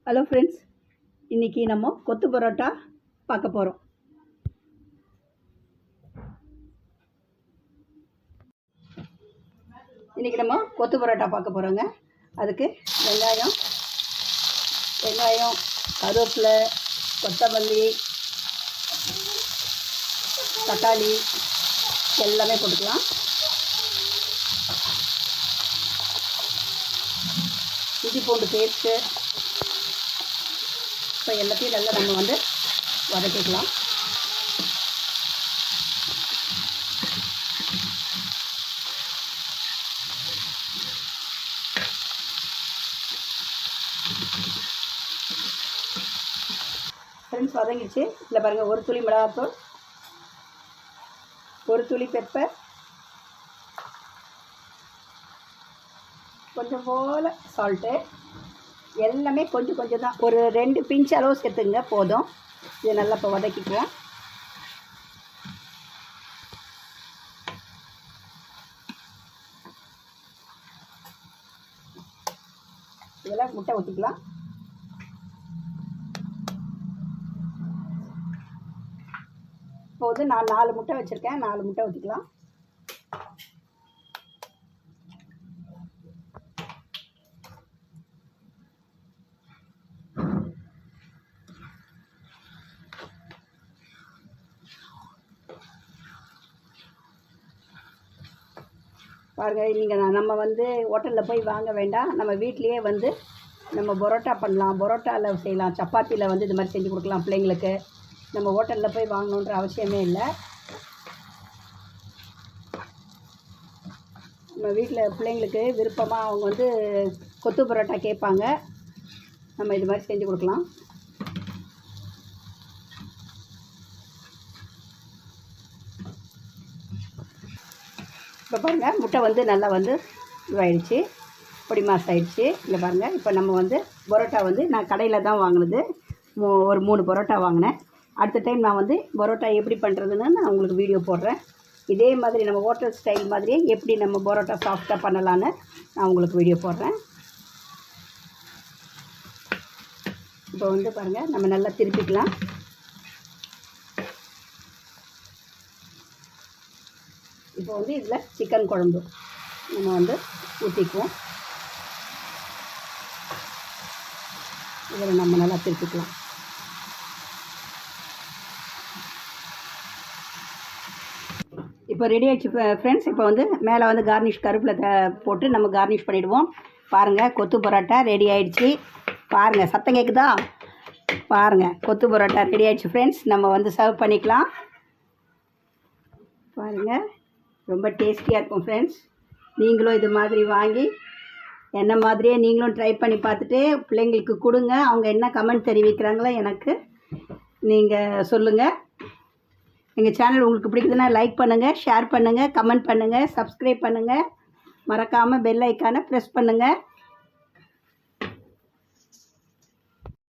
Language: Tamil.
ஹலோ ஃப்ரெண்ட்ஸ், இன்றைக்கி நம்ம கொத்து பரோட்டா பார்க்க போகிறோம். இன்றைக்கி நம்ம கொத்து பரோட்டா பார்க்க போகிறோங்க. அதுக்கு வெங்காயம், கருவேப்பிலை, கொத்தமல்லி, தக்காளி எல்லாமே போட்டுக்கலாம். இஞ்சி பூண்டு பேஸ்ட்டு, இப்போ எல்லாத்தையும் நல்லா நம்ம வதக்கிக்கலாம். ஃப்ரெண்ட்ஸ், வதங்கிடுச்சு. இதில் பாருங்கள், ஒரு துளி மிளகாத்தூள், ஒரு துளி பெப்பர், கொஞ்சம் போல் சால்ட்டு, எல்லாமே கொஞ்சம் கொஞ்சம் தான், ஒரு 2 பிஞ்ச் அளவு சேர்த்துங்க போதும். இதை நல்லா இப்போ வதக்கிக்குவோம். இதில் முட்டை ஊற்றிக்கலாம். இப்போ நான் 4 முட்டை வச்சுருக்கேன். 4 முட்டை ஊற்றிக்கலாம். பாருங்கள், நீங்கள் நம்ம ஹோட்டலில் போய் வாங்க வேண்டாம். நம்ம வீட்லேயே நம்ம பரோட்டா பண்ணலாம், பரோட்டாவில் செய்யலாம், சப்பாத்தியில் இது மாதிரி செஞ்சு கொடுக்கலாம் பிள்ளைங்களுக்கு. நம்ம ஹோட்டலில் போய் வாங்கணுன்ற அவசியமே இல்லை. நம்ம வீட்டில் பிள்ளைங்களுக்கு விருப்பமாக அவங்க கொத்து பரோட்டா கேட்பாங்க. நம்ம இது மாதிரி செஞ்சு கொடுக்கலாம். இப்போ பாருங்கள், முட்டை நல்லா இதுவாகிடுச்சு, பொடி மாஸ் ஆகிடுச்சு. இல்லை பாருங்கள், இப்போ நம்ம பரோட்டா நான் கடையில் தான் வாங்கினது. ஒரு 3 பரோட்டா வாங்கினேன். அடுத்த டைம் நான் பரோட்டா எப்படி பண்ணுறதுன்னு நான் உங்களுக்கு வீடியோ போடுறேன். இதே மாதிரி நம்ம ஹோட்டல் ஸ்டைல் மாதிரியே எப்படி நம்ம பரோட்டா சாஃப்டாக பண்ணலான்னு நான் உங்களுக்கு வீடியோ போடுறேன். இப்போ பாருங்கள், நம்ம நல்லா திருப்பிக்கலாம். இப்போ இதில் சிக்கன் குழம்பு நம்ம ஊற்றிக்குவோம். இதில் நம்ம நல்லா திருப்பிக்கலாம். இப்போ ரெடி ஆகிடுச்சு ஃப்ரெண்ட்ஸ். இப்போ மேலே கார்னிஷ் கருவேப்பிலை போட்டு நம்ம கார்னிஷ் பண்ணிவிடுவோம். பாருங்கள், கொத்து பரோட்டா ரெடி ஆகிடுச்சு. பாருங்கள், சத்தம் கேட்குதா? பாருங்கள், கொத்து பரோட்டா ரெடி ஆகிடுச்சு ஃப்ரெண்ட்ஸ். நம்ம சர்வ் பண்ணிக்கலாம். பாருங்கள், ரொம்ப டேஸ்டியாக இருக்கும் ஃப்ரெண்ட்ஸ். நீங்களும் இது மாதிரி வாங்கி என்ன மாதிரியே நீங்களும் ட்ரை பண்ணி பார்த்துட்டு பிள்ளைங்களுக்கு கொடுங்க. அவங்க என்ன கமெண்ட் தெரிவிக்கிறாங்களோ எனக்கு நீங்கள் சொல்லுங்கள். எங்கள் சேனல் உங்களுக்கு பிடிக்குதுன்னா லைக் பண்ணுங்கள், ஷேர் பண்ணுங்கள், கமெண்ட் பண்ணுங்கள், சப்ஸ்கிரைப் பண்ணுங்கள். மறக்காமல் பெல் ஐக்கானை ப்ரெஸ் பண்ணுங்கள்.